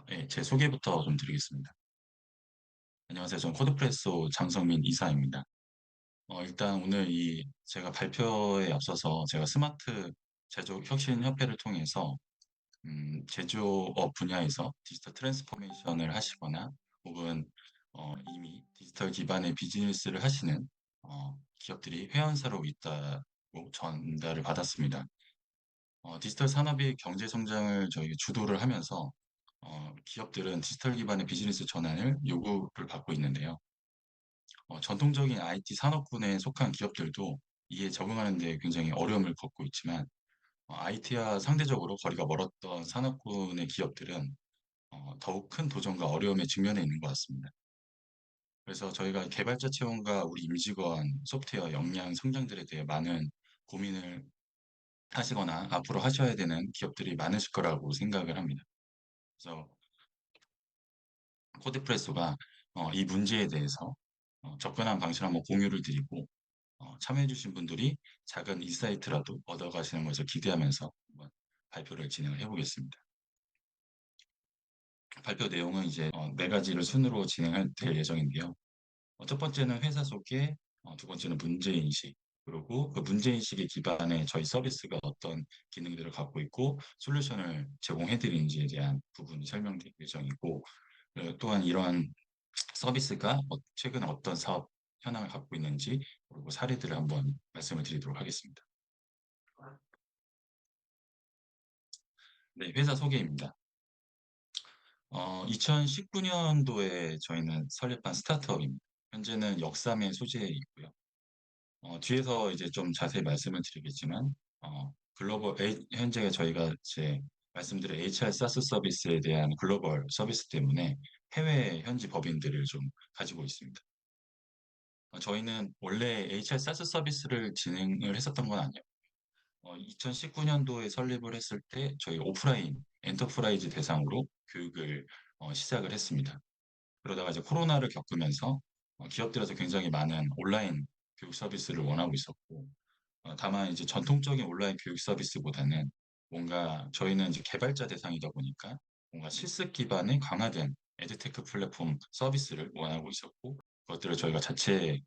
네, 제 소개부터 좀 드리겠습니다. 안녕하세요. 저는 코드프레소 장성민 이사입니다. 일단 오늘 제가 발표에 앞서서 제가 스마트 제조 혁신 협회를 통해서 제조업 분야에서 디지털 트랜스포메이션을 하시거나 혹은 이미 디지털 기반의 비즈니스를 하시는 기업들이 회원사로 있다고 전달을 받았습니다. 디지털 산업이 경제 성장을 저희 주도를 하면서 기업들은 디지털 기반의 비즈니스 전환을 요구를 받고 있는데요. 전통적인 IT 산업군에 속한 기업들도 이에 적응하는 데 굉장히 어려움을 겪고 있지만, IT와 상대적으로 거리가 멀었던 산업군의 기업들은 더욱 큰 도전과 어려움에 직면해 있는 것 같습니다. 그래서 저희가 개발자 채용과 우리 임직원, 소프트웨어 역량 성장들에 대해 많은 고민을 하시거나 앞으로 하셔야 되는 기업들이 많으실 거라고 생각을 합니다. 그래서 코드프레소가 이 문제에 대해서 접근한 방식을 한번 공유를 드리고 참여해주신 분들이 작은 인사이트라도 얻어가시는 것을 기대하면서 한번 발표를 진행을 해보겠습니다. 발표 내용은 이제 네 가지를 순으로 될 예정인데요. 첫 번째는 회사 소개, 두 번째는 문제인식, 그리고 그 문제인식에 기반해 저희 서비스가 어떤 기능들을 갖고 있고 솔루션을 제공해드리는지에 대한 부분이 설명될 예정이고, 또한 이러한 서비스가 최근에 어떤 사업 현황을 갖고 있는지 그리고 사례들을 한번 말씀을 드리도록 하겠습니다. 네, 회사 소개입니다. 2019년도에 저희는 설립한 스타트업입니다. 현재는 역삼의 소재에 있고요. 뒤에서 이제 좀 자세히 말씀을 드리겠지만, 현재 저희가 이제 말씀드린 HR 사스 서비스에 대한 글로벌 서비스 때문에 해외 현지 법인들을 좀 가지고 있습니다. 저희는 원래 HR 사스 서비스를 진행을 했었던 건 아니에요. 2019년도에 설립을 했을 때 저희 오프라인 엔터프라이즈 대상으로 교육을 시작을 했습니다. 그러다가 이제 코로나를 겪으면서 기업들에서 굉장히 많은 온라인 교육 서비스를 원하고 있었고, 다만 이제 전통적인 온라인 교육 서비스보다는 뭔가 저희는 이제 개발자 대상이다 보니까 뭔가 실습 기반의 강화된 에듀테크 플랫폼 서비스를 원하고 있었고, 그것들을 저희가 자체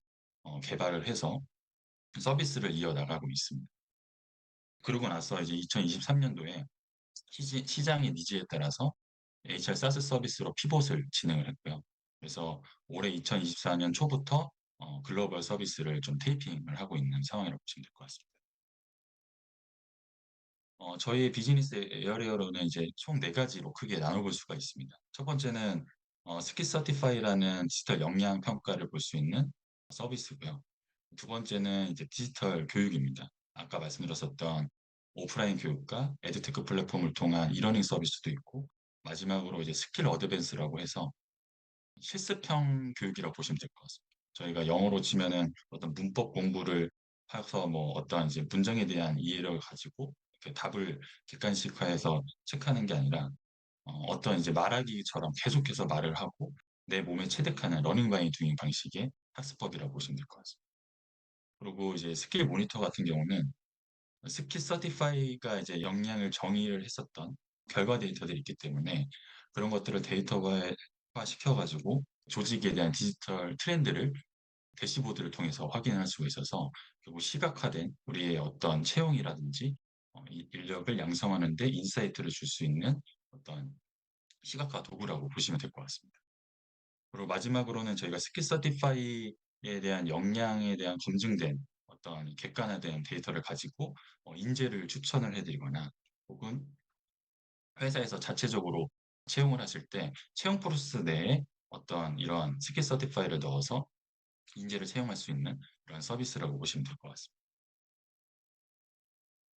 개발을 해서 서비스를 이어나가고 있습니다. 그러고 나서 이제 2023년도에 시장의 니즈에 따라서 HR 사스 서비스로 피봇을 진행을 했고요. 그래서 올해 2024년 초부터 글로벌 서비스를 좀 테이핑을 하고 있는 상황이라고 보시면 될 것 같습니다. 저희 비즈니스 에어리어로는 이제 총 네 가지로 크게 나눠볼 수가 있습니다. 첫 번째는 스키 서티파이라는 디지털 역량 평가를 볼 수 있는 서비스고요. 두 번째는 이제 디지털 교육입니다. 아까 말씀드렸었던 오프라인 교육과 에듀테크 플랫폼을 통한 이러닝 서비스도 있고, 마지막으로 이제 스킬 어드밴스라고 해서 실습형 교육이라고 보시면 될 것 같습니다. 저희가 영어로 치면은 어떤 문법 공부를 해서 뭐 어떠한 이제 문장에 대한 이해를 가지고 이렇게 답을 객관식화해서 체크하는 게 아니라 어떤 이제 말하기처럼 계속해서 말을 하고 내 몸에 체득하는 러닝 바이 두잉 방식의 학습법이라고 보시면 될 것 같습니다. 그리고 이제 스킬 모니터 같은 경우는 스킬 서티파이가 이제 역량을 정의를 했었던 결과 데이터들이 있기 때문에 그런 것들을 데이터화 시켜가지고 조직에 대한 디지털 트렌드를 대시보드를 통해서 확인할 수가 있어서 결국 시각화된 우리의 어떤 채용이라든지 이 인력을 양성하는 데 인사이트를 줄 수 있는 어떤 시각화 도구라고 보시면 될 것 같습니다. 그리고 마지막으로는 저희가 스킬 서티파이에 대한 역량에 대한 검증된 어떤 객관화된 데이터를 가지고 인재를 추천을 해드리거나 혹은 회사에서 자체적으로 채용을 하실 때 채용 프로세스 내에 어떤 이러한 스킬 서티파이를 넣어서 인재를 채용할 수 있는 그런 서비스라고 보시면 될 것 같습니다.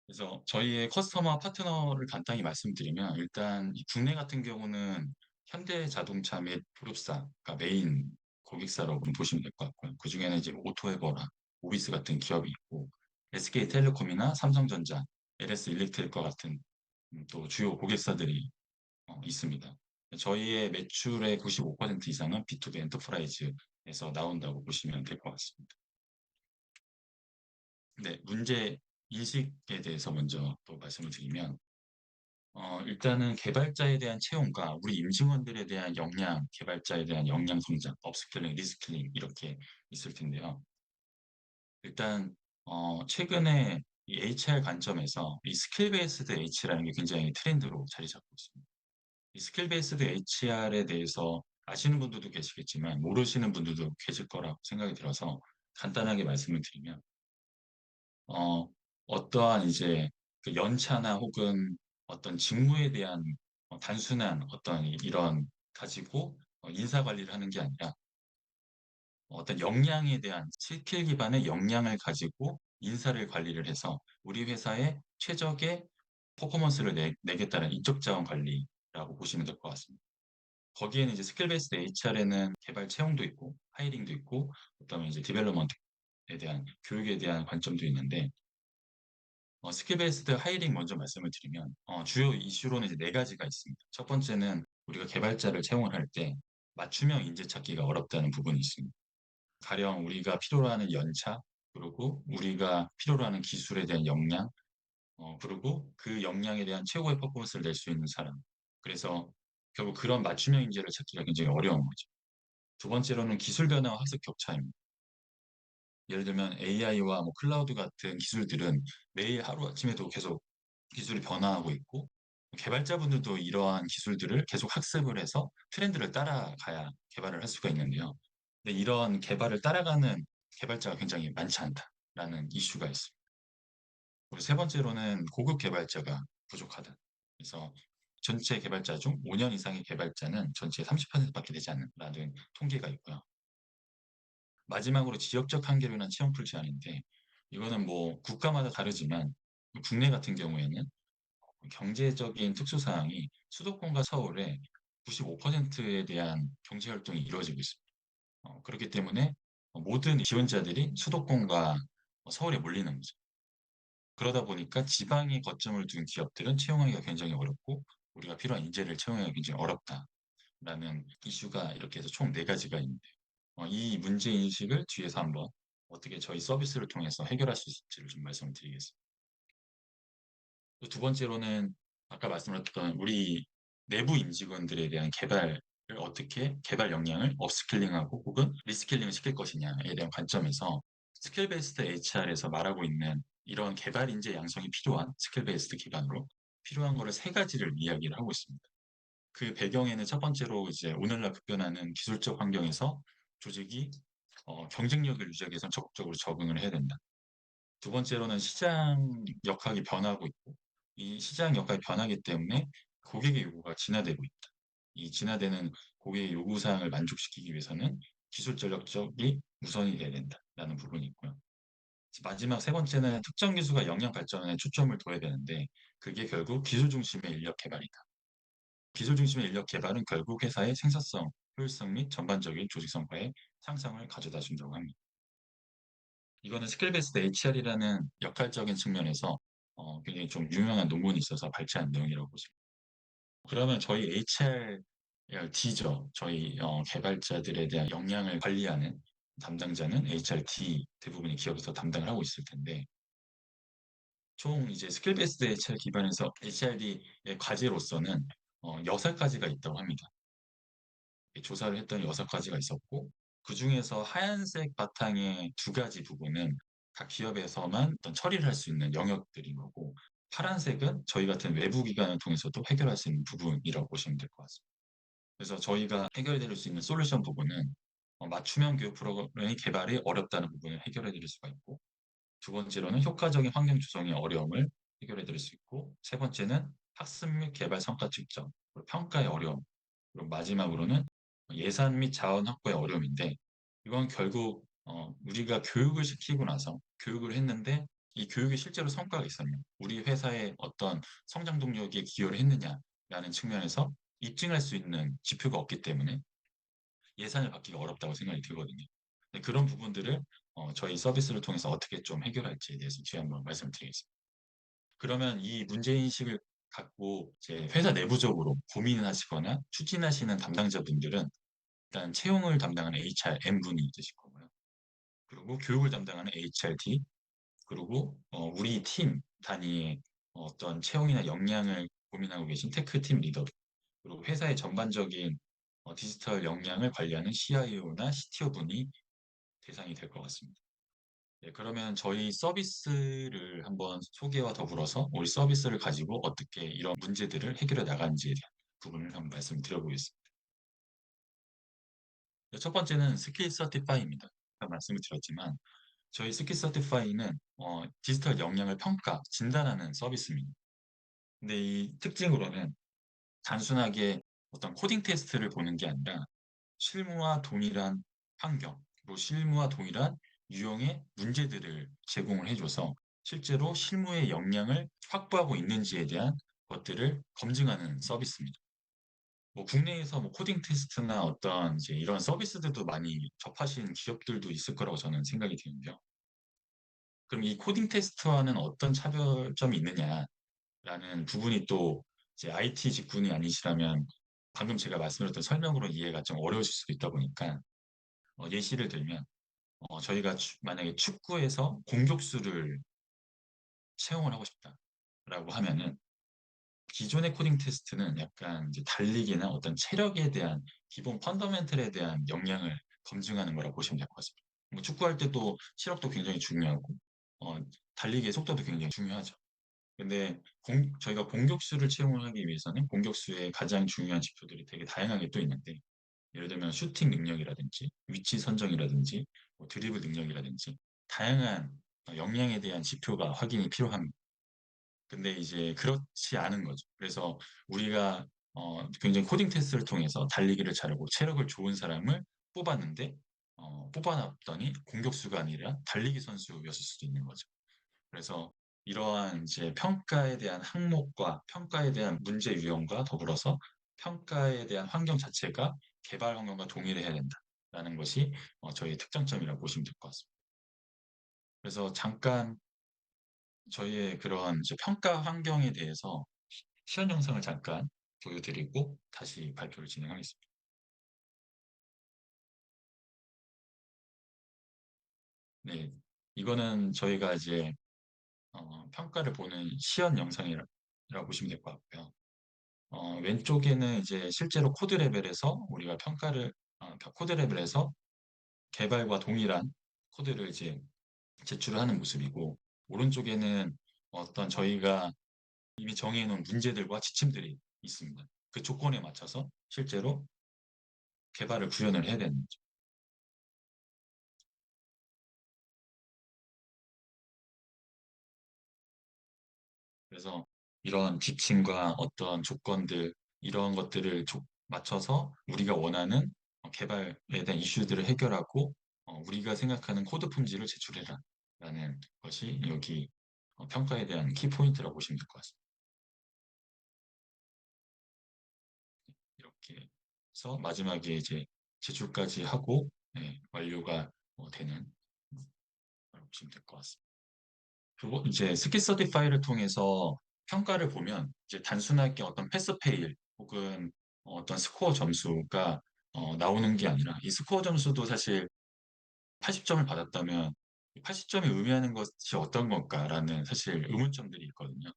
그래서 저희의 커스터머 파트너를 간단히 말씀드리면 일단 이 국내 같은 경우는 현대자동차 및 그룹사가 메인 고객사라고 보시면 될 것 같고요. 그중에는 이제 오토에버라, 오비스 같은 기업이 있고 SK텔레콤이나 삼성전자, LS 일렉트릭과 같은 또 주요 고객사들이 있습니다. 저희의 매출의 95% 이상은 B2B 엔터프라이즈에서 나온다고 보시면 될 것 같습니다. 네, 문제 인식에 대해서 먼저 또 말씀을 드리면 일단은 개발자에 대한 채용과 우리 임직원들에 대한 역량, 개발자에 대한 역량 성장, 업스킬링, 리스킬링 이렇게 있을 텐데요. 일단 최근에 이 HR 관점에서 이 스킬 베이스드 H라는 게 굉장히 트렌드로 자리 잡고 있습니다. 이 스킬 베이스드 HR에 대해서 아시는 분들도 계시겠지만 모르시는 분들도 계실 거라고 생각이 들어서 간단하게 말씀을 드리면 어, 어떠한 이제 그 연차나 혹은 어떤 직무에 대한 단순한 어떤 이런 가지고 인사 관리를 하는 게 아니라 어떤 역량에 대한 스킬 기반의 역량을 가지고 인사를 관리를 해서 우리 회사의 최적의 퍼포먼스를 내겠다는 인적 자원 관리라고 보시면 될 것 같습니다. 거기에는 이제 스킬 베이스드 HR에는 개발 채용도 있고 하이링도 있고 그다음에 이제 디벨롭먼트에 대한 교육에 대한 관점도 있는데 스킬 베이스드 하이링 먼저 말씀을 드리면 주요 이슈로는 이제 네 가지가 있습니다. 첫 번째는 우리가 개발자를 채용을 할 때 맞춤형 인재 찾기가 어렵다는 부분이 있습니다. 가령 우리가 필요로 하는 연차, 그리고 우리가 필요로 하는 기술에 대한 역량, 그리고 그 역량에 대한 최고의 퍼포먼스를 낼 수 있는 사람. 그래서 결국 그런 맞춤형 인재를 찾기가 굉장히 어려운 거죠. 두 번째로는 기술 변화와 학습 격차입니다. 예를 들면 AI와 뭐 클라우드 같은 기술들은 매일 하루아침에도 계속 기술이 변화하고 있고 개발자분들도 이러한 기술들을 계속 학습을 해서 트렌드를 따라가야 개발을 할 수가 있는데요. 근데 이런 개발을 따라가는 개발자가 굉장히 많지 않다라는 이슈가 있습니다. 그리고 세 번째로는 고급 개발자가 부족하다. 그래서 전체 개발자 중 5년 이상의 개발자는 전체의 30%밖에 되지 않는다는 통계가 있고요. 마지막으로 지역적 한계로 인한 채용풀 제한인데 이거는 뭐 국가마다 다르지만 국내 같은 경우에는 경제적인 특수사항이 수도권과 서울에 95%에 대한 경제 활동이 이루어지고 있습니다. 그렇기 때문에 모든 지원자들이 수도권과 서울에 몰리는 거죠. 그러다 보니까 지방에 거점을 둔 기업들은 채용하기가 굉장히 어렵고 우리가 필요한 인재를 채용하기가 굉장히 어렵다라는 이슈가 이렇게 해서 총 네 가지가 있는데 이 문제 인식을 뒤에서 한번 어떻게 저희 서비스를 통해서 해결할 수 있을지를 좀 말씀을 드리겠습니다. 또두 번째로는 아까 말씀드렸던 우리 내부 임직원들에 대한 개발을 어떻게 개발 역량을 업스킬링하고 혹은 리스킬링을 시킬 것이냐에 대한 관점에서 스킬 베이스드 HR에서 말하고 있는 이런 개발 인재 양성이 필요한 스킬 베이스드 기반으로 필요한 거를 세 가지를 이야기를 하고 있습니다. 그 배경에는 첫 번째로 이제 오늘날 급변하는 기술적 환경에서 조직이 경쟁력을 유지하기 위해서 적극적으로 적응을 해야 된다. 두 번째로는 시장 역학이 변하고 있고 이 시장 역학이 변하기 때문에 고객의 요구가 진화되고 있다. 이 진화되는 고객의 요구 사항을 만족시키기 위해서는 기술 전력적이 우선이 돼야 된다라는 부분이 있고요. 마지막 세 번째는 특정 기술과 역량 발전에 초점을 둬야 되는데 그게 결국 기술 중심의 인력 개발이다. 기술 중심의 인력 개발은 결국 회사의 생산성, 효율성 및 전반적인 조직 성과에 향상을 가져다 준다고 합니다. 이거는 스킬 베이스드 HR이라는 역할적인 측면에서 굉장히 좀 유명한 논문이 있어서 발췌한 내용이라고 보시면. 그러면 저희 HRD죠. 저희 개발자들에 대한 역량을 관리하는 담당자는 HRD 대부분의 기업에서 담당을 하고 있을 텐데 총 이제 스킬 베이스드 HR 기반에서 HRD의 과제로서는 6가지가 있다고 합니다. 조사를 했더니 6가지가 있었고 그중에서 하얀색 바탕의 2가지 부분은 각 기업에서만 어떤 처리를 할 수 있는 영역들인 거고 파란색은 저희 같은 외부 기관을 통해서도 해결할 수 있는 부분이라고 보시면 될 것 같습니다. 그래서 저희가 해결해 드릴 수 있는 솔루션 부분은 맞춤형 교육 프로그램의 개발이 어렵다는 부분을 해결해 드릴 수가 있고 두 번째로는 효과적인 환경 조성의 어려움을 해결해 드릴 수 있고 세 번째는 학습 및 개발 성과 측정, 그리고 평가의 어려움, 그리고 마지막으로는 예산 및 자원 확보의 어려움인데 이건 결국 우리가 교육을 시키고 나서 교육을 했는데 이 교육이 실제로 성과가 있었냐, 우리 회사의 어떤 성장 동력에 기여를 했느냐라는 측면에서 입증할 수 있는 지표가 없기 때문에 예산을 받기가 어렵다고 생각이 들거든요. 근데 그런 부분들을 저희 서비스를 통해서 어떻게 좀 해결할지에 대해서 뒤에 한번 말씀드리겠습니다. 그러면 이 문제인식을 갖고 이제 회사 내부적으로 고민을 하시거나 추진하시는 담당자분들은 일단 채용을 담당하는 HRM분이 있으실 거고요. 그리고 교육을 담당하는 HRD, 그리고 우리 팀 단위의 어떤 채용이나 역량을 고민하고 계신 테크팀 리더, 그리고 회사의 전반적인 디지털 역량을 관리하는 CIO나 CTO 분이 대상이 될 것 같습니다. 네, 그러면 저희 서비스를 한번 소개와 더불어서 우리 서비스를 가지고 어떻게 이런 문제들을 해결해 나가는지에 대한 부분을 한번 말씀드려보겠습니다. 네, 첫 번째는 스킬 서티파이입니다. 아까 말씀을 드렸지만 저희 스킬 서티파이는 디지털 역량을 평가, 진단하는 서비스입니다. 근데 이 특징으로는 단순하게 어떤 코딩 테스트를 보는 게 아니라 실무와 동일한 환경, 그리고 실무와 동일한 유형의 문제들을 제공을 해줘서 실제로 실무의 역량을 확보하고 있는지에 대한 것들을 검증하는 서비스입니다. 뭐 국내에서 뭐 코딩 테스트나 어떤 이제 이런 서비스들도 많이 접하신 기업들도 있을 거라고 저는 생각이 드는데요. 그럼 이 코딩 테스트와는 어떤 차별점이 있느냐라는 부분이 또 이제 IT 직군이 아니시라면 방금 제가 말씀드렸던 설명으로 이해가 좀 어려우실 수도 있다 보니까 예시를 들면 저희가 만약에 축구에서 공격수를 채용을 하고 싶다라고 하면은 기존의 코딩 테스트는 약간 이제 달리기나 어떤 체력에 대한 기본 펀더멘털에 대한 역량을 검증하는 거라고 보시면 될 것 같습니다. 뭐 축구할 때도 체력도 굉장히 중요하고 어, 달리기의 속도도 굉장히 중요하죠. 근데 저희가 공격수를 채용을 하기 위해서는 공격수의 가장 중요한 지표들이 되게 다양하게 또 있는데 예를 들면 슈팅 능력이라든지 위치 선정이라든지 뭐 드리블 능력이라든지 다양한 역량에 대한 지표가 확인이 필요합니다. 근데 이제 그렇지 않은 거죠. 그래서 우리가 굉장히 코딩 테스트를 통해서 달리기를 잘하고 체력을 좋은 사람을 뽑았는데 뽑아놨더니 공격수가 아니라 달리기 선수였을 수도 있는 거죠. 그래서 이러한 이제 평가에 대한 항목과 평가에 대한 문제 유형과 더불어서 평가에 대한 환경 자체가 개발 환경과 동일해야 된다라는 것이 저희의 특장점이라고 보시면 될 것 같습니다. 그래서 잠깐 저희의 그런 이제 평가 환경에 대해서 시연 영상을 잠깐 보여드리고 다시 발표를 진행하겠습니다. 네, 이거는 저희가 이제 평가를 보는 시연 영상이라고 보시면 될 것 같고요. 왼쪽에는 이제 실제로 코드 레벨에서 우리가 코드 레벨에서 개발과 동일한 코드를 이제 제출을 하는 모습이고, 오른쪽에는 어떤 저희가 이미 정해놓은 문제들과 지침들이 있습니다. 그 조건에 맞춰서 실제로 개발을 구현을 해야 되는 거죠. 그래서 이런 지침과 어떤 조건들, 이런 것들을 맞춰서 우리가 원하는 개발에 대한 이슈들을 해결하고 우리가 생각하는 코드 품질을 제출해라 라는 것이 여기 평가에 대한 키포인트라고 보시면 될 것 같습니다. 이렇게 해서 마지막에 이제 제출까지 하고 네, 완료가 되는 걸 보시면 될 것 같습니다. 그리고 이제 스킬 서티파이를 통해서 평가를 보면 이제 단순하게 어떤 패스 페일 혹은 어떤 스코어 점수가 나오는 게 아니라 이 스코어 점수도 사실 80점을 받았다면 80점이 의미하는 것이 어떤 건가라는 사실 의문점들이 있거든요.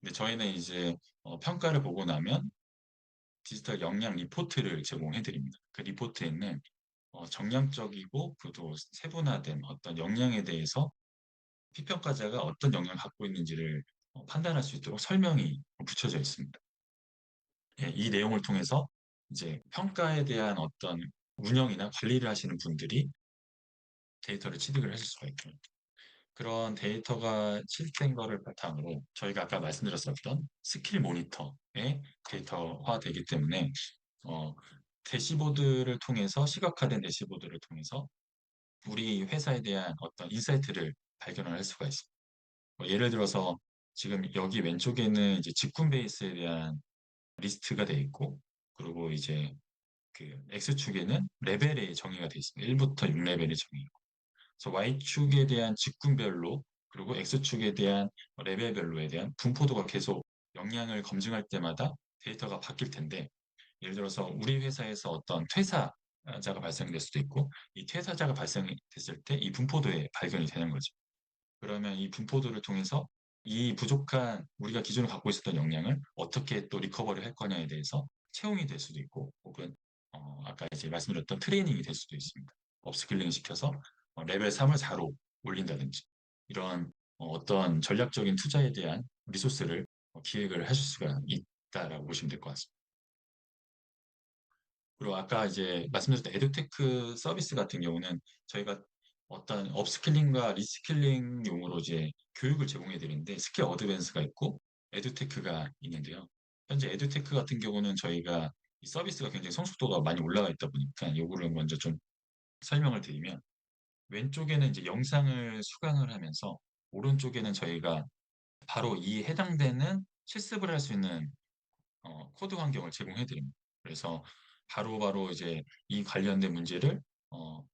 근데 저희는 이제 평가를 보고 나면 디지털 역량 리포트를 제공해 드립니다. 그 리포트에는 정량적이고 그도 세분화된 어떤 역량에 대해서 피평가자가 어떤 역량을 갖고 있는지를 판단할 수 있도록 설명이 붙여져 있습니다. 예, 이 내용을 통해서 이제 평가에 대한 어떤 운영이나 관리를 하시는 분들이 데이터를 취득을 하실 수가 있고 그런 데이터가 취득된 거를 바탕으로 저희가 아까 말씀드렸었던 스킬 모니터에 데이터화 되기 때문에 어, 대시보드를 통해서 시각화된 대시보드를 통해서 우리 회사에 대한 어떤 인사이트를 발견을 할 수가 있습니다. 예를 들어서 지금 여기 왼쪽에는 이제 직군 베이스에 대한 리스트가 돼 있고 그리고 이제 그 X축에는 레벨의 정의가 돼 있습니다. 1부터 6레벨의 정의. 그래서 Y축에 대한 직군별로 그리고 X축에 대한 레벨별로에 대한 분포도가 계속 역량을 검증할 때마다 데이터가 바뀔 텐데 예를 들어서 우리 회사에서 어떤 퇴사자가 발생될 수도 있고 이 퇴사자가 발생됐을 때 이 분포도에 발견이 되는 거죠. 그러면 이 분포도를 통해서 이 부족한 우리가 기존에 갖고 있었던 역량을 어떻게 또 리커버리 할 거냐에 대해서 채용이 될 수도 있고 혹은 아까 이제 말씀드렸던 트레이닝이 될 수도 있습니다. 업스킬링 시켜서 레벨 3을 4로 올린다든지 이런 어떤 전략적인 투자에 대한 리소스를 기획을 하실 수가 있다라고 보시면 될 것 같습니다. 그리고 아까 이제 말씀드렸던 에듀테크 서비스 같은 경우는 저희가 어떤 업스킬링과 리스킬링용으로 이제 교육을 제공해 드리는데 스킬 어드밴스가 있고 에듀테크가 있는데요. 현재 에듀테크 같은 경우는 저희가 이 서비스가 굉장히 성숙도가 많이 올라가 있다 보니까 요거를 먼저 좀 설명을 드리면 왼쪽에는 이제 영상을 수강을 하면서 오른쪽에는 저희가 바로 이 해당되는 실습을 할 수 있는 코드 환경을 제공해 드립니다. 그래서 바로바로 이제 이 관련된 문제를 어,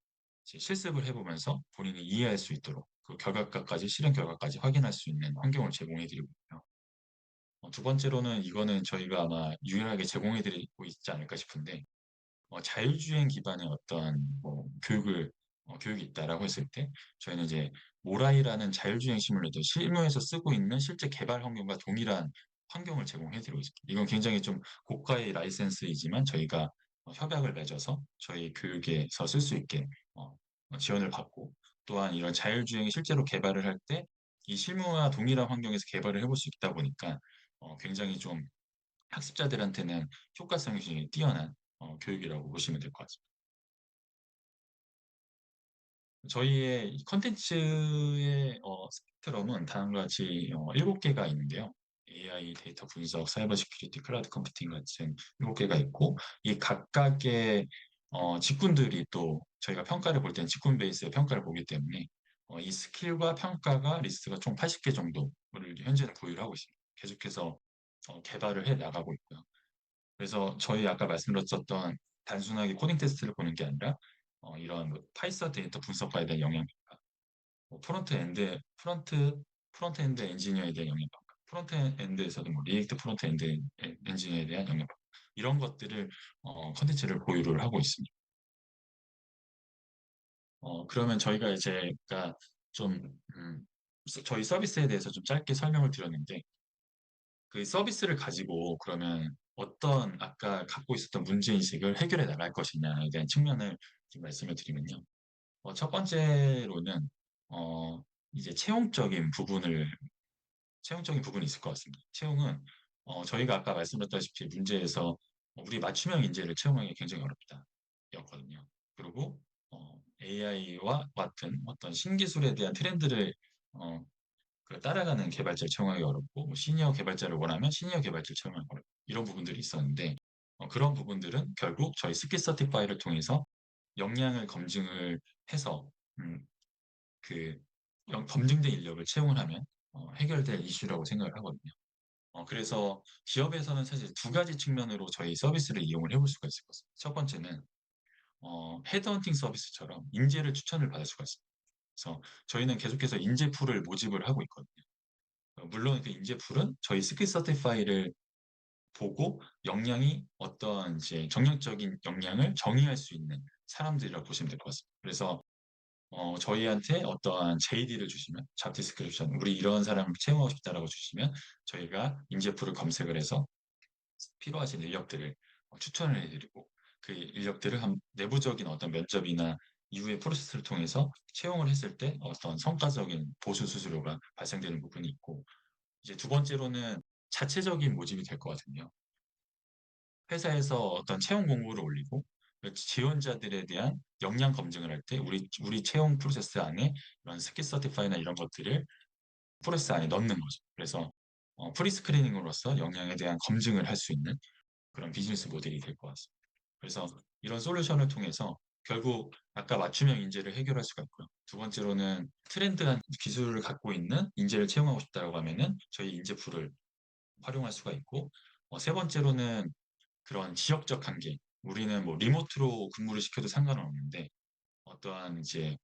이제 실습을 해보면서 본인이 이해할 수 있도록 그 결과까지 실현 결과까지 확인할 수 있는 환경을 제공해 드리고 있고요. 두 번째로는 이거는 저희가 아마 유일하게 제공해 드리고 있지 않을까 싶은데 자율주행 기반의 어떤 뭐 교육이 있다라고 했을 때 저희는 이제 모라이라는 자율주행 시뮬레이터 실무에서 쓰고 있는 실제 개발 환경과 동일한 환경을 제공해드리고 있습니다. 이건 굉장히 좀 고가의 라이센스이지만 저희가 협약을 맺어서 저희 교육에서 쓸 수 있게 어, 지원을 받고 또한 이런 자율주행이 실제로 개발을 할 때 이 실무와 동일한 환경에서 개발을 해볼 수 있다 보니까 굉장히 좀 학습자들한테는 효과성이 굉장히 뛰어난 교육이라고 보시면 될 것 같습니다. 저희의 이 컨텐츠의 스펙트럼은 다음과 같이 7개가 있는데요. AI, 데이터 분석, 사이버 시큐리티, 클라우드 컴퓨팅 같은 7개가 있고 이 각각의 직군들이 또 저희가 평가를 볼 때는 직군 베이스의 평가를 보기 때문에 이 스킬과 평가가 리스트가 총 80개 정도를 현재는 보유를 하고 있습니다. 계속해서 개발을 해 나가고 있고요. 그래서 저희 아까 말씀드렸었던 단순하게 코딩 테스트를 보는 게 아니라 이런 뭐 파이썬 데이터 분석과에 대한 영향평가, 뭐 프론트 엔드 엔지니어에 대한 영향평가, 프론트 엔드에서도 뭐 리액트 프론트 엔드 엔지니어에 대한 영향평가 이런 것들을 컨텐츠를 보유를 하고 있습니다. 그러면 저희가 이제 그러니까 좀 저희 서비스에 대해서 좀 짧게 설명을 드렸는데 그 서비스를 가지고 그러면 어떤 아까 갖고 있었던 문제인식을 해결해 나갈 것이냐에 대한 측면을 좀 말씀을 드리면요. 첫 번째로는, 어, 이제 채용적인 부분이 있을 것 같습니다. 채용은, 저희가 아까 말씀드렸다시피 문제에서 우리 맞춤형 인재를 채용하기 굉장히 어렵다. 였거든요. 그리고, AI와 같은 어떤 신기술에 대한 트렌드를, 어, 따라가는 개발자를 채용하기 어렵고 뭐 시니어 개발자를 원하면 시니어 개발자를 채용하기 어렵고 이런 부분들이 있었는데 그런 부분들은 결국 저희 스킬 서티파이를 통해서 역량을 검증을 해서 음, 그 검증된 인력을 채용을 하면 해결될 이슈라고 생각을 하거든요. 그래서 기업에서는 사실 두 가지 측면으로 저희 서비스를 이용을 해볼 수가 있을 것 같습니다. 첫 번째는 헤드헌팅 서비스처럼 인재를 추천을 받을 수가 있습니다. 그래서 저희는 계속해서 인재 풀을 모집을 하고 있거든요. 물론 그 인재풀은 저희 스킬 서티파이를 보고 역량이 어떤 이제 정량적인 역량을 정의할 수 있는 사람들이라고 보시면 될 것 같습니다. 그래서 저희한테 어떠한 JD를 주시면 잡 디스크립션 우리 이런 사람을 채용하고 싶다라고 주시면 저희가 인재풀을 검색을 해서 필요하신 인력들을 추천을 해드리고 그 인력들을 내부적인 어떤 면접이나 이후의 프로세스를 통해서 채용을 했을 때 어떤 성과적인 보수 수수료가 발생되는 부분이 있고 이제 두 번째로는 자체적인 모집이 될 것 같은데요. 회사에서 어떤 채용 공고를 올리고 지원자들에 대한 역량 검증을 할 때 우리 채용 프로세스 안에 이런 스킬 서티파이나 이런 것들을 프로세스 안에 넣는 거죠. 그래서 프리 스크리닝으로서 역량에 대한 검증을 할 수 있는 그런 비즈니스 모델이 될 것 같습니다. 그래서 이런 솔루션을 통해서 결국 아까 맞춤형 인재를 해결할 수가 있고요. 두 번째로는 트렌드한 기술을 갖고 있는 인재를 채용하고 싶다고 하면은 저희 인재풀을 활용할 수가 있고, 세 번째로는 그런 지역적 한계. 우리는 뭐 리모트로 근무를 시켜도 상관은 없는데, 어떠한 이제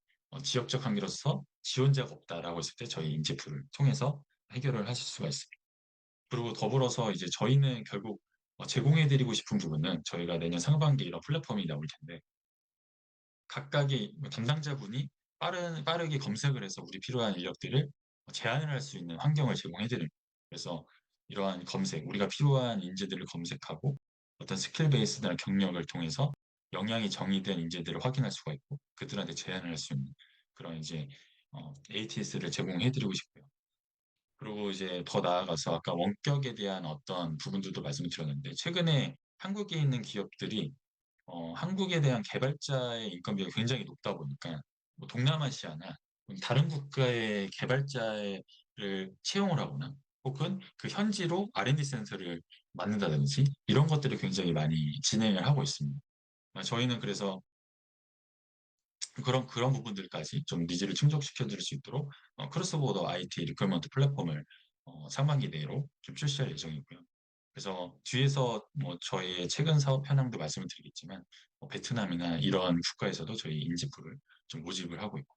지역적 한계로서 지원자가 없다라고 했을 때 저희 인재풀을 통해서 해결을 하실 수가 있습니다. 그리고 더불어서 이제 저희는 결국 제공해드리고 싶은 부분은 저희가 내년 상반기에 이런 플랫폼이 나올 텐데, 각각의 담당자분이 빠르게 검색을 해서 우리 필요한 인력들을 제한을 할 수 있는 환경을 제공해드립니다. 그래서 이러한 검색, 우리가 필요한 인재들을 검색하고 어떤 스킬 베이스나 경력을 통해서 역량이 정의된 인재들을 확인할 수가 있고 그들한테 제한을 할 수 있는 그런 이제 ATS를 제공해드리고 싶고요. 그리고 이제 더 나아가서 아까 원격에 대한 어떤 부분들도 말씀을 드렸는데 최근에 한국에 있는 기업들이 한국에 대한 개발자의 인건비가 굉장히 높다 보니까 뭐 동남아시아나 다른 국가의 개발자를 채용을 하거나 혹은 그 현지로 R&D 센터를 만든다든지 이런 것들을 굉장히 많이 진행을 하고 있습니다. 저희는 그래서 그런 부분들까지 좀 니즈를 충족시켜 드릴 수 있도록 크로스보더 IT 리크루먼트 플랫폼을 상반기 내로 좀 출시할 예정이고요. 그래서 뒤에서 뭐 저희의 최근 사업 현황도 말씀을 드리겠지만 베트남이나 이런 국가에서도 저희 인재풀을 좀 모집을 하고 있고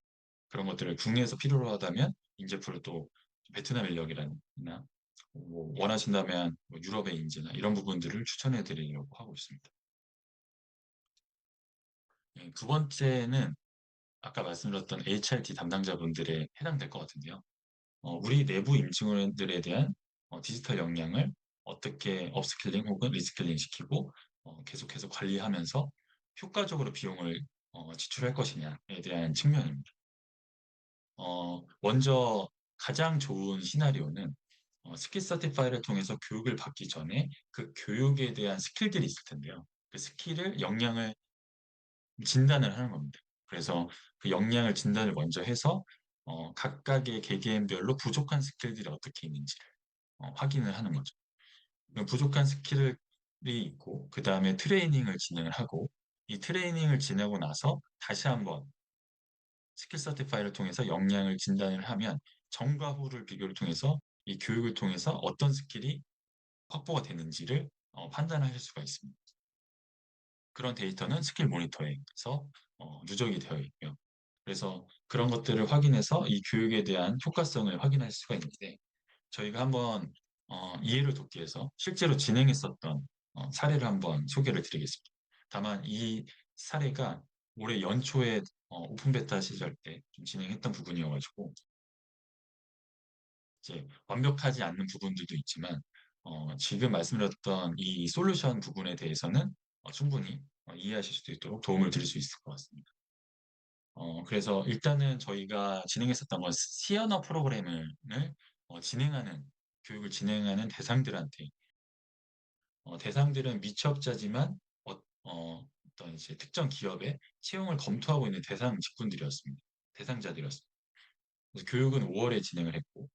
그런 것들을 국내에서 필요로 하다면 인재풀을 또 베트남 인력이나 뭐 원하신다면 뭐 유럽의 인재나 이런 부분들을 추천해 드리려고 하고 있습니다. 예, 두 번째는 아까 말씀드렸던 HRT 담당자분들에 해당될 것 같은데요. 우리 내부 임직원들에 대한 디지털 역량을 어떻게 업스킬링 혹은 리스킬링 시키고 계속해서 관리하면서 효과적으로 비용을 지출할 것이냐에 대한 측면입니다. 먼저 가장 좋은 시나리오는 스킬 서티파이를 통해서 교육을 받기 전에 그 교육에 대한 스킬들이 있을 텐데요. 그 스킬을 역량을 진단을 하는 겁니다. 그래서 그 역량을 진단을 먼저 해서 각각의 개개인별로 부족한 스킬들이 어떻게 있는지를 확인을 하는 거죠. 그 부족한 스킬이 있고 그 다음에 트레이닝을 진행을 하고 이 트레이닝을 지내고 나서 다시 한번 스킬 서티파이를 통해서 역량을 진단을 하면 전과 후를 비교를 통해서 이 교육을 통해서 어떤 스킬이 확보가 되는지를 판단하실 수가 있습니다. 그런 데이터는 스킬 모니터에서 누적이 되어 있고요. 그래서 그런 것들을 확인해서 이 교육에 대한 효과성을 확인할 수가 있는데 저희가 한번 이해를 돕기 위해서 실제로 진행했었던 사례를 한번 소개를 드리겠습니다. 다만 이 사례가 올해 연초에 오픈 베타 시절 때 좀 진행했던 부분이어가지고 이제 완벽하지 않는 부분들도 있지만 지금 말씀드렸던 이 솔루션 부분에 대해서는 충분히 이해하실 수 있도록 도움을 드릴 수 있을 것 같습니다. 그래서 일단은 저희가 진행했었던 건 시연어 프로그램을 진행하는 교육을 진행하는 대상들한테 대상들은 미취업자지만 어떤 이제 특정 기업에 채용을 검토하고 있는 대상 직군들이었습니다. 대상자들이었습니다. 그래서 교육은 5월에 진행을 했고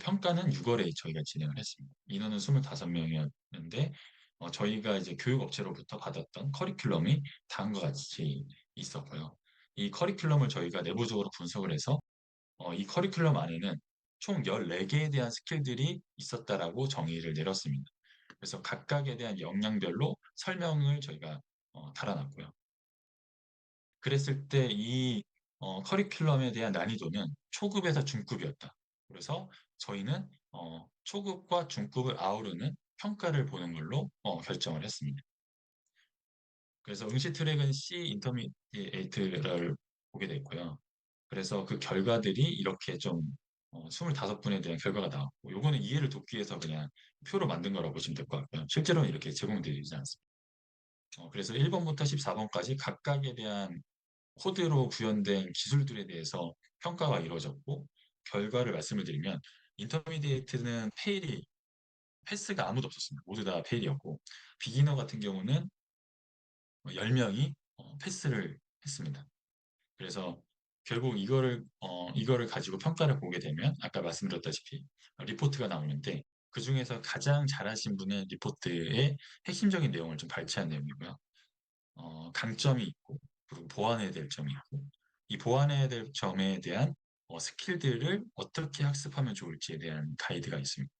평가는 6월에 저희가 진행을 했습니다. 인원은 25명이었는데 저희가 이제 교육업체로부터 받았던 커리큘럼이 다음과 같이 있었고요. 이 커리큘럼을 저희가 내부적으로 분석을 해서 이 커리큘럼 안에는 총 14개에 대한 스킬들이 있었다라고 정의를 내렸습니다. 그래서 각각에 대한 역량별로 설명을 저희가 달아놨고요. 그랬을 때 이 커리큘럼에 대한 난이도는 초급에서 중급이었다. 그래서 저희는 초급과 중급을 아우르는 평가를 보는 걸로 결정을 했습니다. 그래서 응시 트랙은 C 인터미디에이트를 보게 됐고요. 그래서 그 결과들이 이렇게 좀 25분에 대한 결과가 나왔고 요거는 이해를 돕기 위해서 그냥 표로 만든 거라고 보시면 될 것 같고요. 실제로는 이렇게 제공되지 않습니다. 그래서 1번부터 14번까지 각각에 대한 코드로 구현된 기술들에 대해서 평가가 이루어졌고 결과를 말씀을 드리면 인터미디에이트는 패스가 아무도 없었습니다. 모두 다 페일이었고 비기너 같은 경우는 10명이 패스를 했습니다. 그래서 결국 이거를 가지고 평가를 보게 되면 아까 말씀드렸다시피 리포트가 나오는데 그중에서 가장 잘하신 분의 리포트의 핵심적인 내용을 좀 발췌한 내용이고요. 강점이 있고 그리고 보완해야 될 점이 있고 이 보완해야 될 점에 대한 스킬들을 어떻게 학습하면 좋을지에 대한 가이드가 있습니다.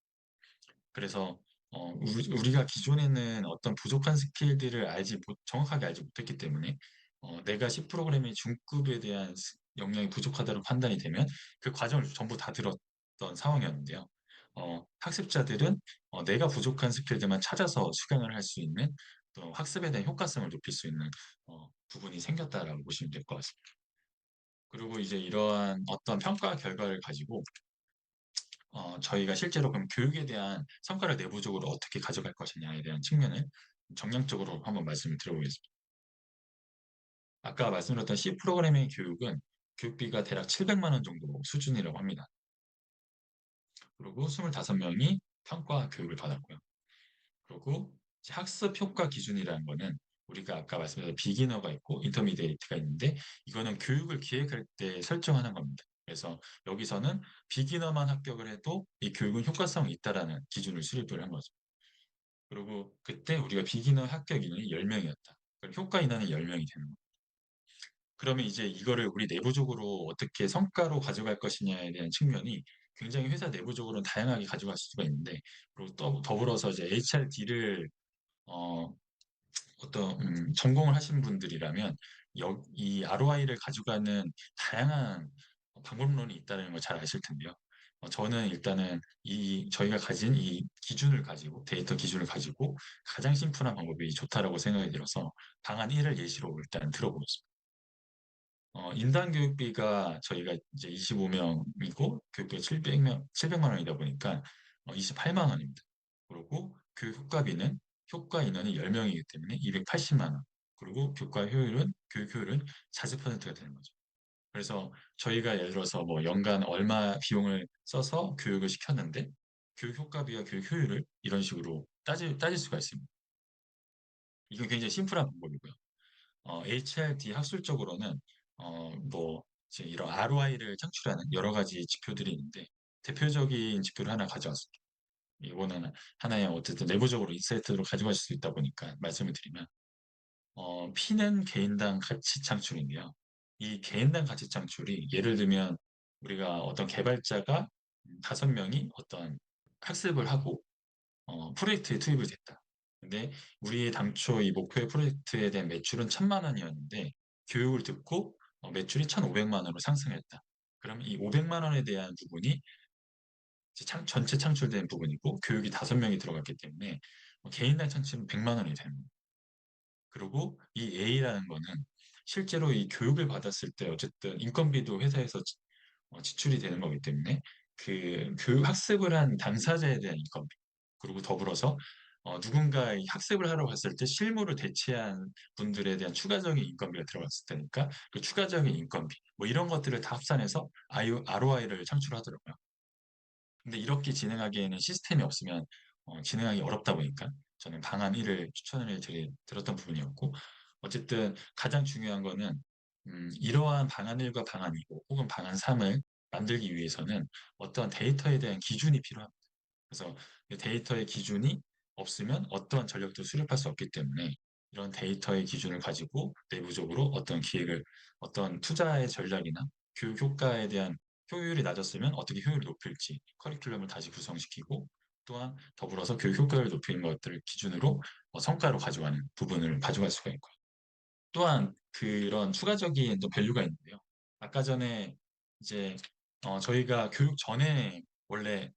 그래서 우리가 기존에는 어떤 부족한 스킬들을 정확하게 알지 못했기 때문에 내가 C 프로그램의 중급에 대한 역량이 부족하다고 판단이 되면 그 과정을 전부 다 들었던 상황이었는데요. 학습자들은 내가 부족한 스킬들만 찾아서 수강을 할 수 있는 또 학습에 대한 효과성을 높일 수 있는 부분이 생겼다라고 보시면 될 것 같습니다. 그리고 이제 이러한 어떤 평가 결과를 가지고 저희가 실제로 그럼 교육에 대한 성과를 내부적으로 어떻게 가져갈 것이냐에 대한 측면을 정량적으로 한번 말씀을 드려보겠습니다. 아까 말씀드렸던 C 프로그래밍 교육은 교육비가 대략 700만 원 정도 수준이라고 합니다. 그리고 25명이 평가 교육을 받았고요. 그리고 이제 학습 효과 기준이라는 거는 우리가 아까 말씀드린 비기너가 있고 인터미디에이트가 있는데 이거는 교육을 기획할 때 설정하는 겁니다. 그래서 여기서는 비기너만 합격을 해도 이 교육은 효과성이 있다라는 기준을 수립을 한 거죠. 그리고 그때 우리가 비기너 합격 인원이 10명이었다. 그럼 효과 인원이 10명이 되는 거예요. 그러면 이제 이거를 우리 내부적으로 어떻게 성과로 가져갈 것이냐에 대한 측면이 굉장히 회사 내부적으로는 다양하게 가져갈 수가 있는데 그리고 또 더불어서 이제 HRD를 어떤 전공을 하신 분들이라면 이 ROI를 가져가는 다양한 방법론이 있다는 걸 잘 아실 텐데요. 저는 일단은 이 저희가 가진 이 기준을 가지고 데이터 기준을 가지고 가장 심플한 방법이 좋다라고 생각이 들어서 방안 1을 예시로 일단 들어보겠습니다. 인당 교육비가 저희가 이제 25명이고 교육비가 700만 원이다 보니까 28만 원입니다. 그리고 교육 효과비는 효과 인원이 10명이기 때문에 280만 원. 그리고 교육 효율은 40%가 되는 거죠. 그래서 저희가 예를 들어서 뭐 연간 얼마 비용을 써서 교육을 시켰는데 교육 효과비와 교육 효율을 이런 식으로 따질 수가 있습니다. 이건 굉장히 심플한 방법이고요. HRD 학술적으로는 뭐 이제 이런 ROI를 창출하는 여러 가지 지표들이 있는데 대표적인 지표를 하나 가져왔습니다. 이거는 하나의 어쨌든 내부적으로 인사이트로 가져가실 수 있다 보니까 말씀을 드리면 P는 개인당 가치 창출인데요. 이 개인당 가치 창출이 예를 들면 우리가 어떤 개발자가 5명이 어떤 학습을 하고 프로젝트에 투입이 됐다. 근데 우리의 당초 이 목표의 프로젝트에 대한 매출은 1,000만 원이었는데 교육을 듣고 매출이 1,500만 원으로 상승했다. 그럼 이 500만 원에 대한 부분이 이제 전체 창출된 부분이고 교육이 5명이 들어갔기 때문에 개인당 창출은 100만 원이 되는 거예요. 그리고 이 A라는 거는 실제로 이 교육을 받았을 때 어쨌든 인건비도 회사에서 지출이 되는 거기 때문에 그 교육 학습을 한 당사자에 대한 인건비 그리고 더불어서 누군가 이 학습을 하러 갔을 때 실무를 대체한 분들에 대한 추가적인 인건비가 들어갔을 테니까 그 추가적인 인건비 뭐 이런 것들을 다 합산해서 ROI를 창출하더라고요. 근데 이렇게 진행하기에는 시스템이 없으면 진행하기 어렵다 보니까 저는 방안 1을 추천을 드렸던 부분이었고 어쨌든 가장 중요한 거는 이러한 방안 1과 방안 2고 혹은 방안 3을 만들기 위해서는 어떠한 데이터에 대한 기준이 필요합니다. 그래서 이 데이터의 기준이 없으면 어떠한 전략도 수립할 수 없기 때문에 이런 데이터의 기준을 가지고 내부적으로 어떤 기획을, 어떤 투자의 전략이나 교육 효과에 대한 효율이 낮았으면 어떻게 효율을 높일지 커리큘럼을 다시 구성시키고 또한 더불어서 교육 효과를 높이는 것들을 기준으로 성과로 가져가는 부분을 가져갈 수가 있고요. 또한 그런 추가적인 또 밸류가 있는데요. 아까 전에 이제 저희가 교육 전에 원래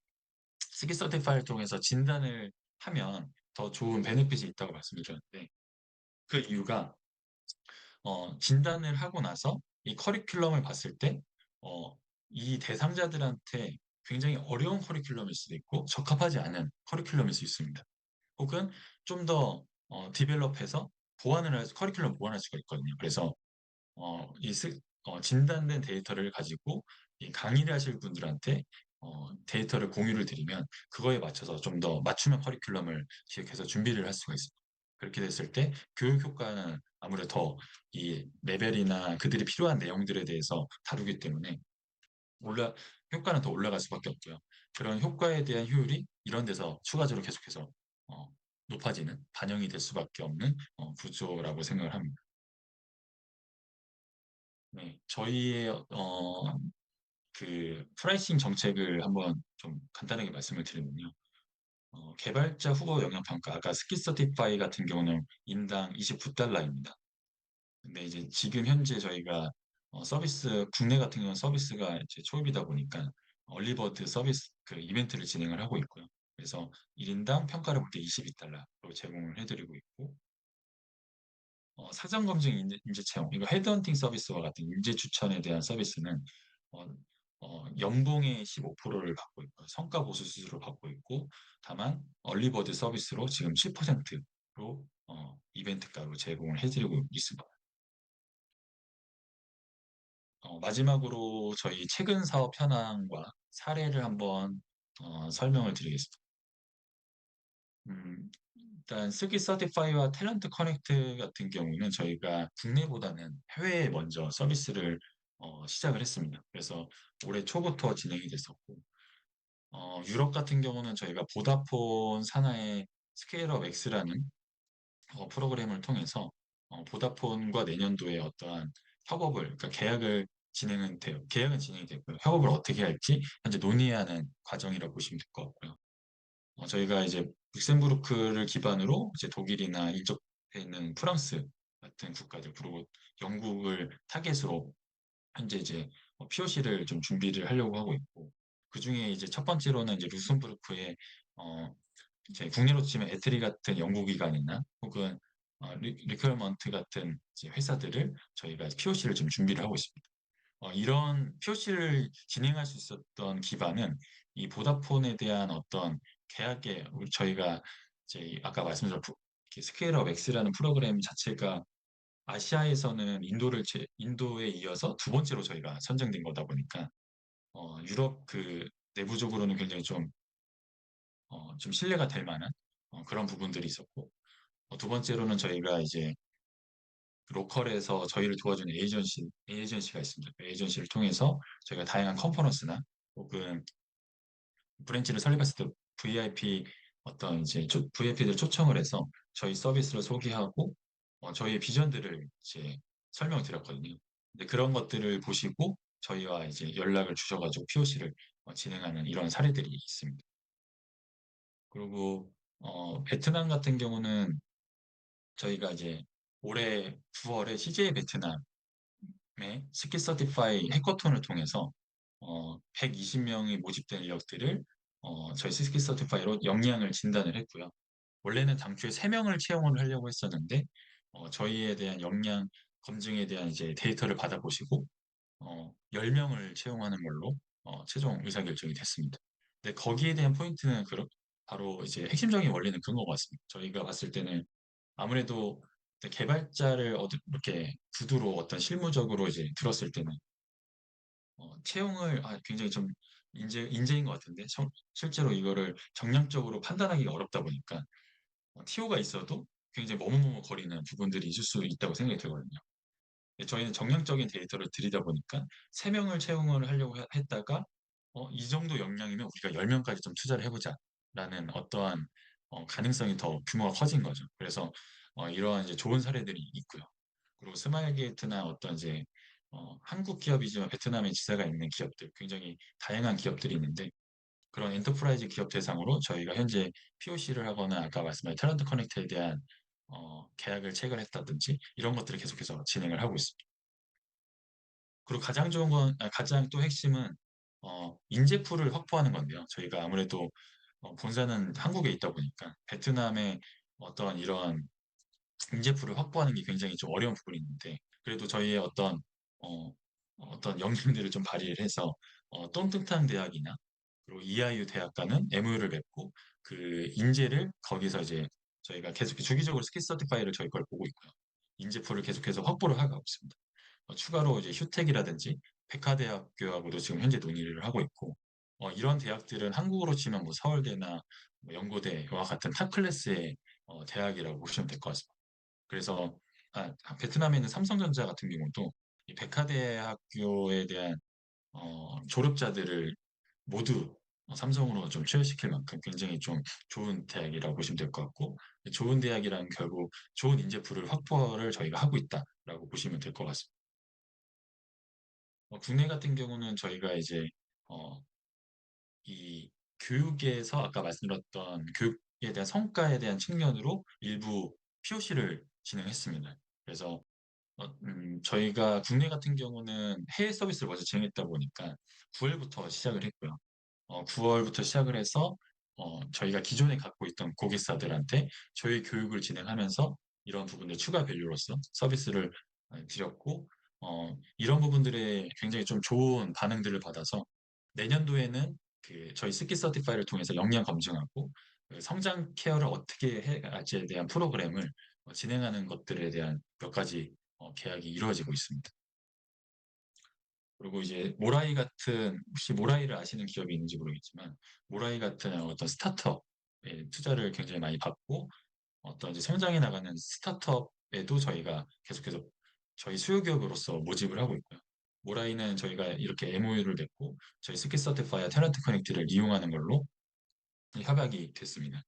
스키 서티파이를 통해서 진단을 하면 더 좋은 베네핏이 있다고 말씀을 드렸는데 그 이유가 진단을 하고 나서 이 커리큘럼을 봤을 때 이 대상자들한테 굉장히 어려운 커리큘럼일 수도 있고 적합하지 않은 커리큘럼일 수 있습니다. 혹은 좀 더 디벨롭해서 커리큘럼 보완할 수가 있거든요. 그래서 진단된 데이터를 가지고 이 강의를 하실 분들한테 데이터를 공유를 드리면 그거에 맞춰서 좀 더 맞춤형 커리큘럼을 기획해서 준비를 할 수가 있습니다. 그렇게 됐을 때 교육 효과는 아무래도 더 이 레벨이나 그들이 필요한 내용들에 대해서 다루기 때문에 올라 효과는 더 올라갈 수밖에 없고요. 그런 효과에 대한 효율이 이런 데서 추가적으로 계속해서 어, 높아지는 반영이 될 수밖에 없는 구조라고 생각을 합니다. 네, 저희의 그 프라이싱 정책을 한번 좀 간단하게 말씀을 드리면요. 개발자 후보 영향 평가, 아까 스키 서티파이 같은 경우는 인당 29달러입니다. 근데 이제 지금 현재 저희가 국내 같은 경우는 서비스가 이제 초입이다 보니까 얼리버드 서비스 그 이벤트를 진행을 하고 있고요. 그래서 1인당 평가를 볼 때 22달러로 제공을 해드리고 있고, 사전 검증 인재 채용, 이거 헤드헌팅 서비스와 같은 인재 추천에 대한 서비스는 연봉의 15%를 받고 있고 성과 보수 수수료를 받고 있고 다만 얼리버드 서비스로 지금 10%로 이벤트가로 제공을 해드리고 있습니다. 마지막으로 저희 최근 사업 현황과 사례를 한번 설명을 드리겠습니다. 일단 스키 서티파이와 탤런트 커넥트 같은 경우는 저희가 국내보다는 해외에 먼저 서비스를 시작을 했습니다. 그래서 올해 초부터 진행이 됐었고 유럽 같은 경우는 저희가 보다폰 산하의 스케일업 X라는 프로그램을 통해서 보다폰과 내년도에 어떠한 협업을, 그러니까 계약은 진행이 됐고요. 협업을 어떻게 할지 현재 논의하는 과정이라고 보시면 될 것 같고요. 저희가 이제 룩셈부르크를 기반으로 이제 독일이나 인접해 있는 프랑스 같은 국가들, 그리고 영국을 타겟으로 현재 이제 POC를 좀 준비를 하려고 하고 있고, 그 중에 이제 첫 번째로는 이제 룩셈부르크의 이제 국내로 치면 에트리 같은 연구기관이나 혹은 리퀘어먼트 같은 이제 회사들을 저희가 POC를 좀 준비를 하고 있습니다. 이런 POC를 진행할 수 있었던 기반은 이 보다폰에 대한 어떤 계약에 저희가 이제 아까 말씀드린 스케일업 X라는 프로그램 자체가 아시아에서는 인도에 이어서 두 번째로 저희가 선정된 거다 보니까 유럽 그 내부적으로는 굉장히 좀 신뢰가 될 만한 그런 부분들이 있었고 두 번째로는 저희가 이제 로컬에서 저희를 도와주는 에이전시가 있습니다. 그 에이전시를 통해서 저희가 다양한 컨퍼런스나 혹은 브랜치를 설립했을 때 VIP들 초청을 해서 저희 서비스를 소개하고 저희의 비전들을 이제 설명을 드렸거든요. 근데 그런 것들을 보시고 저희와 이제 연락을 주셔가지고 POC를 진행하는 이런 사례들이 있습니다. 그리고 베트남 같은 경우는 저희가 이제 올해 9월에 CJ 베트남의 스키 서티파이 해커톤을 통해서 120명이 모집된 인력들을 저희 스키 서티파이로 역량을 진단을 했고요. 원래는 당초에 3명을 채용을 하려고 했었는데 저희에 대한 역량 검증에 대한 이제 데이터를 받아보시고 10명을 채용하는 걸로 최종 의사결정이 됐습니다. 근데 거기에 대한 포인트는 바로 이제 핵심적인 원리는 그런 것 같습니다. 저희가 봤을 때는 아무래도 개발자를 이렇게 구두로 어떤 실무적으로 이제 들었을 때는 채용을 굉장히 좀 인재인 것 같은데 실제로 이거를 정량적으로 판단하기가 어렵다 보니까 TO가 있어도 굉장히 머뭇머뭇거리는 부분들이 있을 수 있다고 생각이 들거든요. 저희는 정량적인 데이터를 드리다 보니까 3명을 채용을 하려고 했다가 이 정도 역량이면 우리가 10명까지 좀 투자를 해보자라는 어떠한 가능성이 더 규모가 커진 거죠. 그래서 이러한 이제 좋은 사례들이 있고요. 그리고 스마일게이트나 어떤 이제 한국 기업이지만 베트남에 지사가 있는 기업들, 굉장히 다양한 기업들이 있는데 그런 엔터프라이즈 기업 대상으로 저희가 현재 POC를 하거나 아까 말씀하신 탤런트 커넥트에 대한 계약을 체결했다든지 이런 것들을 계속해서 진행을 하고 있습니다. 그리고 가장 좋은 건, 가장 또 핵심은 인재풀을 확보하는 건데요. 저희가 아무래도 본사는 한국에 있다 보니까 베트남의 어떤 이런 인재풀을 확보하는 게 굉장히 좀 어려운 부분이 있는데 그래도 저희의 어떤 역량들을 좀 발휘를 해서 똠뚱탕 대학이나 그리고 EIU 대학과는 MOU를 맺고 그 인재를 거기서 이제 저희가 계속 주기적으로 스킬 서티파이를 저희 걸 보고 있고요. 인재풀을 계속해서 확보를 하고 있습니다. 추가로 이제 휴텍이라든지 백화대학교하고도 지금 현재 논의를 하고 있고 이런 대학들은 한국으로 치면 뭐 서울대나 뭐 연고대와 같은 탑 클래스의 대학이라고 보시면 될 것 같습니다. 그래서 베트남에 있는 삼성전자 같은 경우도 이 백화대학교에 대한 졸업자들을 모두 삼성으로 좀 취업시킬 만큼 굉장히 좀 좋은 대학이라고 보시면 될 것 같고 좋은 대학이란 결국 좋은 인재풀을 확보를 저희가 하고 있다라고 보시면 될 것 같습니다. 국내 같은 경우는 저희가 이제 어, 이 교육에서 아까 말씀드렸던 교육에 대한 성과에 대한 측면으로 일부 POC를 진행했습니다. 그래서 저희가 국내 같은 경우는 해외 서비스를 먼저 진행했다 보니까 9월부터 시작을 했고요. 9월부터 시작을 해서 저희가 기존에 갖고 있던 고객사들한테 저희 교육을 진행하면서 이런 부분들 추가 밸류로서 서비스를 드렸고 이런 부분들에 굉장히 좀 좋은 반응들을 받아서 내년도에는 그 저희 스키 서티파이를 통해서 역량 검증하고 그 성장 케어를 어떻게 해야지에 대한 프로그램을 진행하는 것들에 대한 몇 가지 계약이 이루어지고 있습니다. 그리고 이제 모라이 같은 혹시 모라이를 아시는 기업이 있는지 모르겠지만 모라이 같은 어떤 스타트업에 투자를 굉장히 많이 받고 어떤 이제 성장해 나가는 스타트업에도 저희가 계속해서 저희 수요 기업으로서 모집을 하고 있고요. 모라이는 저희가 이렇게 MOU를 맺고 저희 스키 서티파이어 탤런트 커넥트를 이용하는 걸로 협약이 됐습니다.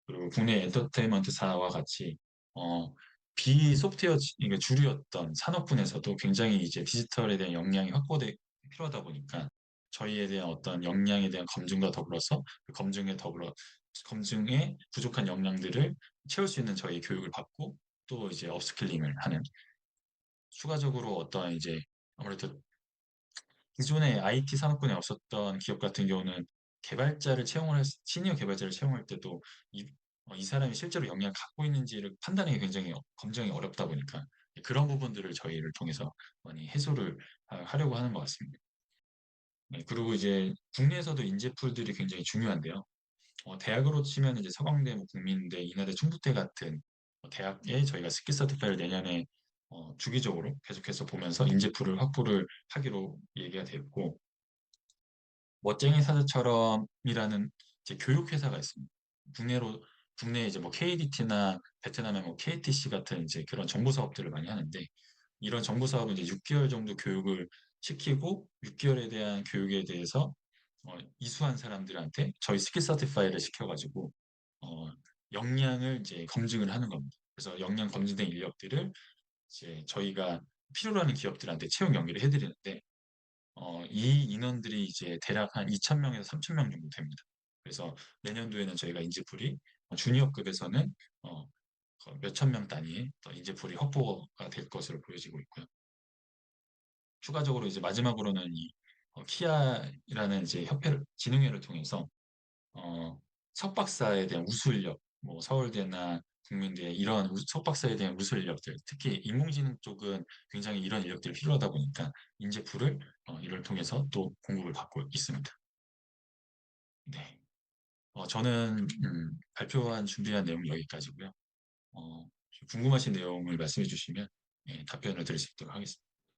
그리고 국내 엔터테인먼트사와 같이 어, 비소프트웨어 이게 주류였던 산업군에서도 굉장히 이제 디지털에 대한 역량이 확보돼 필요하다 보니까 저희에 대한 어떤 역량에 대한 검증과 더불어서 그 검증에 더불어 검증에 부족한 역량들을 채울 수 있는 저희 교육을 받고 또 이제 업스킬링을 하는 추가적으로 어떤 이제 아무래도 기존의 IT 산업군에 없었던 기업 같은 경우는 시니어 개발자를 채용할 때도 이 사람이 실제로 역량을 갖고 있는지를 판단하기 굉장히 검증이 어렵다 보니까 그런 부분들을 저희를 통해서 많이 해소를 하려고 하는 것 같습니다. 네, 그리고 이제 국내에서도 인재풀들이 굉장히 중요한데요. 대학으로 치면 이제 서강대, 뭐 국민대, 인하대, 충북대 같은 대학에 저희가 스킬 서티파이를 내년에 주기적으로 계속해서 보면서 인재풀을 확보를 하기로 얘기가 됐고 멋쟁이 사자처럼이라는 이제 교육회사가 있습니다. 국내로 국내 이제 뭐 KDT나 베트남의 뭐 KTC 같은 이제 그런 정보 사업들을 많이 하는데 이런 정보 사업은 이제 6개월 정도 교육을 시키고 6개월에 대한 교육에 대해서 이수한 사람들한테 저희 스킬 서티파이를 시켜가지고 어, 역량을 이제 검증을 하는 겁니다. 그래서 역량 검증된 인력들을 이제 저희가 필요로 하는 기업들한테 채용 연계를 해드리는데 이 인원들이 이제 대략 한 2,000명에서 3,000명 정도 됩니다. 그래서 내년도에는 저희가 인재풀이 주니어급에서는 몇천 명 단위의 인재풀이 확보가 될 것으로 보여지고 있고요. 추가적으로 이제 마지막으로는 이 키아라는 이제 협회를 진흥회를 통해서 석박사에 대한 우수 인력, 뭐 서울대나 국민대 이런 석박사에 대한 우수 인력들, 특히 인공지능 쪽은 굉장히 이런 인력들이 필요하다 보니까 인재풀을 이를 통해서 또 공급을 받고 있습니다. 네. 저는 발표한 준비한 내용 여기까지고요. 궁금하신 내용을 말씀해 주시면 답변을 드릴 수 있도록 하겠습니다.